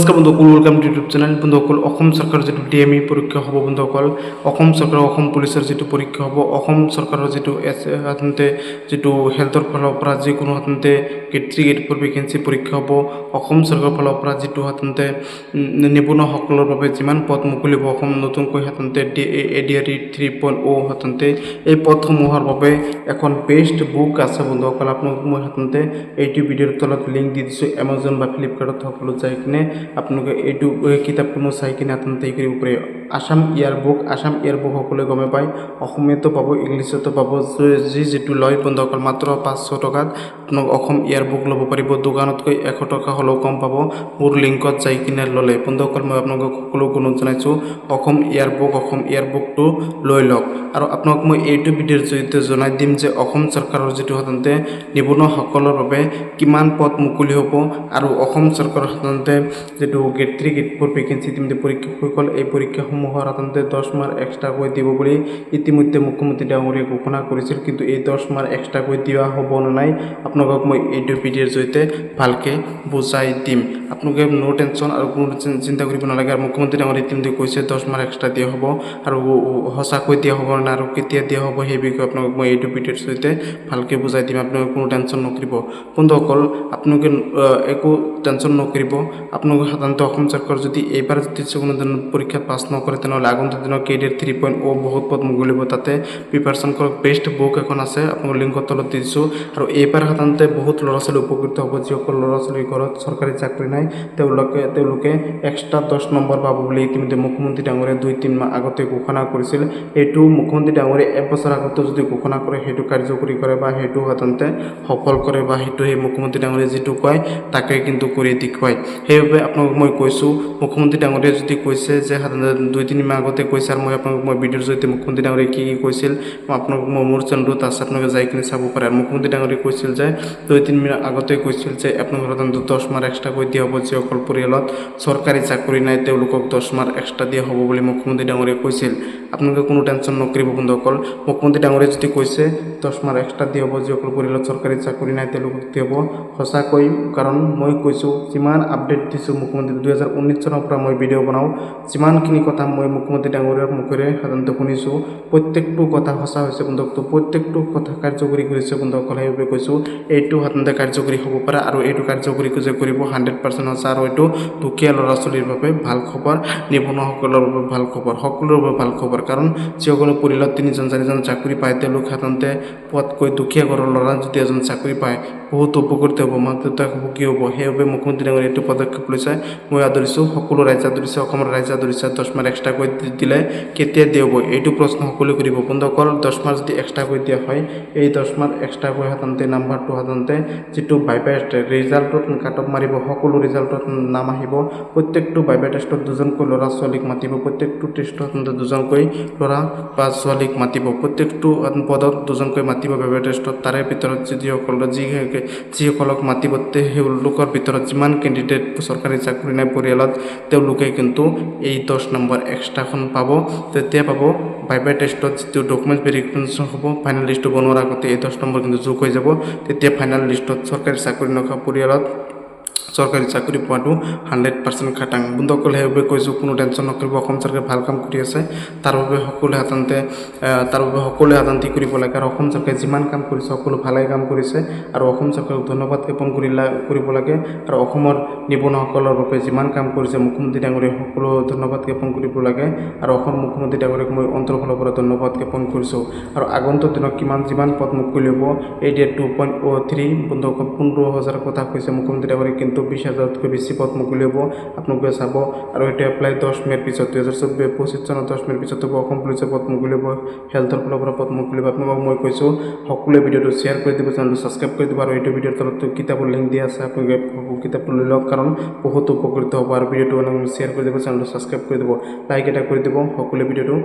নমস্কাৰ বন্ধুসকল, welcome to YouTube channel. বন্ধুসকল, অসম চৰকাৰৰ যিটো DME পৰীক্ষা হ'ব বন্ধুসকল, অসম চৰকাৰৰ অসম পুলিচৰ যিটো পৰীক্ষা হ'ব, অসম চৰকাৰৰ যিটো সাধাৰণতে যিটো হেল্থৰ ফালৰ পৰা যিকোনো সাধাৰণতে গেট 3 গেট 4 ভেকেঞ্চি পৰীক্ষা হ'ব, অসম চৰকাৰৰ ফালৰ পৰা যিটো সাধাৰণতে নিবনুৱাসকলৰ বাবে যিমান পদ মুকলিব, অসম নতুনকৈ সাধাৰণতে ADRE 3.0 সাধাৰণতে এই পদসমূহৰ বাবে এখন বেষ্ট বুক আছে বন্ধুসকল। আপোনালোক মই সাধাৰণতে এইটো ভিডিঅ'ৰ তলত লিংক দি দিছোঁ, এমাজন বা ফ্লিপকাৰ্টত সকলো যাই কিনে আপোনালোকে এইটো কিতাপখনো চাই কিনে সাধাৰণতে এই কৰিব পাৰে। আসাম ইয়াৰ বুক সকলোৱে গমে পায়, অসমীয়াতো পাব, ইংলিছতো পাব। যিটো লয় বন্ধুসকল মাত্ৰ 500 টকাত আপোনালোক অসম ইয়াৰ বুক ল'ব পাৰিব। দোকানতকৈ 100 টকা হ'লেও কম পাব মোৰ লিংকত যাই কিনে ল'লে। বন্ধুসকল, মই আপোনালোকক সকলো গুণত জনাইছোঁ, অসম ইয়াৰ বুকটো লৈ লওক। আৰু আপোনাক মই এইটো ভিডিঅ'ৰ জৰিয়তে জনাই দিম যে অসম চৰকাৰৰ যিটো সাধাৰণতে নিবনুৱাসকলৰ বাবে কিমান পদ মুকলি হ'ব, আৰু অসম চৰকাৰৰ সাধাৰণতে যিটো গেট 3 গেট 4 ভেকেঞ্চি ইতিমধ্যে পৰীক্ষা হৈ গ'ল, এই পৰীক্ষাসমূহৰ সাধাৰণতে 10 মাৰ্ক এক্সট্ৰাকৈ দিব বুলি ইতিমধ্যে মুখ্যমন্ত্ৰী ডাঙৰীয়াই ঘোষণা কৰিছিল। কিন্তু এই 10 মাৰ্ক এক্সট্ৰাকৈ দিয়া হ'ব নে নাই আপোনালোকক মই এইটো ভিডিঅ'ৰ জৰিয়তে ভালকৈ বুজাই দিম। আপোনালোকে নো টেনশ্যন আৰু কোনো চিন্তা কৰিব নালাগে। আৰু মুখ্যমন্ত্ৰী ডাঙৰীয়াই ইতিমধ্যে কৈছে 10 মাৰ্ক এক্সট্ৰা দিয়া হ'ব, আৰু সঁচাকৈ দিয়া হ'ব নে আৰু কেতিয়া দিয়া হ'ব সেই বিষয়ে আপোনালোকক মই এইটো ভিডিঅ'ৰ জৰিয়তে ভালকৈ বুজাই দিম। আপোনালোকে কোনো টেনশ্যন নকৰিব বন্ধুসকল, আপোনালোকে একো টেনশ্যন নকৰিব। আপোনালোকে সাধাৰণতে অসম চৰকাৰ যদি এইবাৰ যদি কোনো ধৰণৰ পৰীক্ষাত পাছ নকৰে, তেনেহ'লে আগন্তুক দিনৰ ADRE 3.0 বহুত পদ মুকলিব, তাতে প্ৰিপাৰেশ্যন কৰক। বেষ্ট বুক এখন আছে, আপোনালোকৰ লিংকত তলত দি দিছোঁ। আৰু এইবাৰ সাধাৰণতে বহুত ল'ৰা ছোৱালী উপকৃত হ'ব। যিসকল ল'ৰা ছোৱালীৰ ঘৰত চৰকাৰী চাকৰি নাই, তেওঁলোকে এক্সট্ৰা 10 নম্বৰ পাব বুলি ইতিমধ্যে মুখ্যমন্ত্ৰী ডাঙৰীয়াই 2-3 মাহ আগতে ঘোষণা কৰিছিল। এইটো মুখ্যমন্ত্ৰী ডাঙৰীয়াই 1 বছৰ আগতে যদি ঘোষণা কৰে, সেইটো কাৰ্যকৰী কৰে বা সেইটো সাধাৰণতে সফল কৰে, বা সেইটো সেই মুখ্যমন্ত্ৰী ডাঙৰীয়াই যিটো কয় তাকে কিন্তু কৰি দেখুৱায়। সেইবাবে আপোনালোকক মই কৈছোঁ, মুখ্যমন্ত্ৰী ডাঙৰীয়াই যদি কৈছে যে সাধাৰণতে 2-3 মাহ আগতে কৈছে, আৰু মই ভিডিঅ'ৰ জৰিয়তে মুখ্যমন্ত্ৰী ডাঙৰীয়াই কি কৈছিল আপোনালোকক মোৰ চেনেলত আছে, আপোনালোকে যাই কিনে চাব পাৰে। আৰু মুখ্যমন্ত্ৰী ডাঙৰীয়াই কৈছিল যে 2-3 মাহ আগতে কৈছিল যে আপোনালোকৰ সাধাৰণতে 10 মাৰ্ক এক্সট্ৰাকৈ দিয়া হ'ব। যিসকল পৰিয়ালত চৰকাৰী চাকৰি নাই তেওঁলোকক 10 মাৰ্ক এক্সট্ৰা দিয়া হ'ব বুলি মুখ্যমন্ত্ৰী ডাঙৰীয়াই কৈছিল। আপোনালোকে কোনো টেনশ্যন নকৰিব বন্ধুসকল, মুখ্যমন্ত্ৰী ডাঙৰীয়াই যদি কৈছে 10 মাৰ্ক এক্সট্ৰা দিয়া হ'ব, যিসকল পৰিয়ালত চৰকাৰী চাকৰি নাই তেওঁলোকক দিয়া হ'ব সঁচাকৈ। কাৰণ মই কৈছোঁ, যিমান আপডেট দিছোঁ মুখ্যমন্ত্ৰী 2019 চনৰ পৰা মই ভিডিঅ' বনাওঁ, যিমানখিনি কথা মই মুখ্যমন্ত্ৰী ডাঙৰীয়াৰ মুখেৰে সাধাৰণতে শুনিছোঁ, প্ৰত্যেকটো কথা সঁচা হৈছে বন্ধুসকল, প্ৰত্যেকটো কথা কাৰ্যকৰী কৰিছে বন্ধুসকল। সেইবাবে কৈছোঁ এইটো সাধাৰণতে কাৰ্যকৰী হ'ব পাৰে, আৰু এইটো কাৰ্যকৰী যে কৰিব 100% সঁচা। আৰু এইটো দুখীয়া ল'ৰা ছোৱালীৰ বাবে ভাল খবৰ, নিবনুৱাসকলৰ বাবে ভাল খবৰ, সকলোৰে বাবে ভাল খবৰ। কাৰণ যিসকলে পৰিয়ালত 3জন 4জন চাকৰি পায়, তেওঁলোক সাধাৰণতে পোৱাতকৈ দুখীয়া ঘৰৰ ল'ৰা যদি এজন চাকৰি পায় বহুত উপকৃত হ'ব, মাক দেউতাক সুখী হ'ব। সেইবাবে মুখ্যমন্ত্ৰী ডাঙৰীয়াই এইটো পদক্ষেপ লৈছে, মই আদৰিছোঁ, সকলো ৰাইজে আদৰিছে, অসমৰ ৰাইজে আদৰিছে। 10 মাৰ্ক এক্সট্ৰাকৈ দিলে কেতিয়া দিয়া হ'ব এইটো প্ৰশ্ন সকলোৱে কৰিব বন্ধুসকল। 10 মাৰ্ক যদি এক্সট্ৰাকৈ দিয়া হয়, এই 10 মাৰ্ক এক্সট্ৰাকৈ সাধাৰণতে নাম্বাৰটো সাধাৰণতে যিটো ভাইভা ৰিজাল্টত কাট অফ মাৰিব, সকলো ৰিজাল্টত নাম আহিব। প্ৰত্যেকটো ভাইভা টেষ্টত 2জনকৈ ল'ৰা ছোৱালীক মাতিব, প্ৰত্যেকটো টেষ্টত সাধাৰণতে 2জনকৈ ল'ৰা বা ছোৱালীক মাতিব, প্ৰত্যেকটো পদত 2জনকৈ মাতিব ভাইভা টেষ্টত। তাৰে ভিতৰত যিসকলক মাতিব তেওঁলোকৰ ভিতৰত যিমান কেণ্ডিডেট চৰকাৰী চাকৰি নাই পৰিয়ালত, তেওঁলোকে কিন্তু এই 10 নম্বৰ এক্সট্ৰাখন পাব। তেতিয়া পাব ভাইভা টেষ্টত যিটো ডকুমেণ্টছ ভেৰিফিকেশ্যন হ'ব, ফাইনেল লিষ্টটো বনোৱাৰ আগতে এই 10 নম্বৰ কিন্তু যোগ হৈ যাব। তেতিয়া ফাইনেল লিষ্টত চৰকাৰী চাকৰি নথকা পৰিয়ালত চৰকাৰী চাকৰি পোৱাটো 100% খাটাং বন্ধুসকল। সেইবাবে কৈছোঁ, কোনো টেনশ্যন নকৰিব, অসম চৰকাৰে ভাল কাম কৰি আছে। তাৰ বাবে সকলোৱে সাধাৰণতে কৰিব লাগে। আৰু অসম চৰকাৰে যিমান কাম কৰিছে সকলো ভালেই কাম কৰিছে, আৰু অসম চৰকাৰক ধন্যবাদ জ্ঞাপন কৰিব লাগে। আৰু অসমৰ নিবনুৱাসকলৰ বাবে যিমান কাম কৰিছে মুখ্যমন্ত্ৰী ডাঙৰীয়াই সকলো ধন্যবাদ জ্ঞাপন কৰিব লাগে। আৰু অসম মুখ্যমন্ত্ৰী ডাঙৰীয়াক মই অন্তৰৰ ফালৰ পৰা ধন্যবাদ জ্ঞাপন কৰিছোঁ। আৰু আগন্তুক দিনত যিমান পদ মুকলি হ'ব, ADRE 2.03 বন্ধুসকল 15,000 কথা কৈছে মুখ্যমন্ত্ৰী ডাঙৰীয়াই, কিন্তু 20,000তকৈ বেছি পদ মুকলি হ'ব, আপোনালোকে চাব। আৰু এইটো এপ্লাই 10 মে'ৰ পিছত 2025 চনৰ 10 মে'ৰ পিছত হ'ব। অসম পুলিচৰ পদ মুকলি হ'ব, হেল্থৰ ফালৰ পৰা পদ মুকলি হ'ব। আপোনালোকক মই কৈছোঁ, সকলোৱে ভিডিঅ'টো শ্বেয়াৰ কৰি দিব, চেনেলটো ছাবস্ক্ৰাইব কৰি দিব। আৰু এইটো ভিডিঅ'ৰ তলত কিতাপৰ লিংক দিয়া আছে, আপোনালোকে কিতাপটো লৈ লওক, কাৰণ বহুত উপকৃত হ'ব। আৰু ভিডিঅ'টো শ্বেয়াৰ কৰি দিব, চেনেলটো ছাবস্ক্ৰাইব কৰি দিব, লাইক এটা কৰি দিব সকলোৱে ভিডিঅ'টো।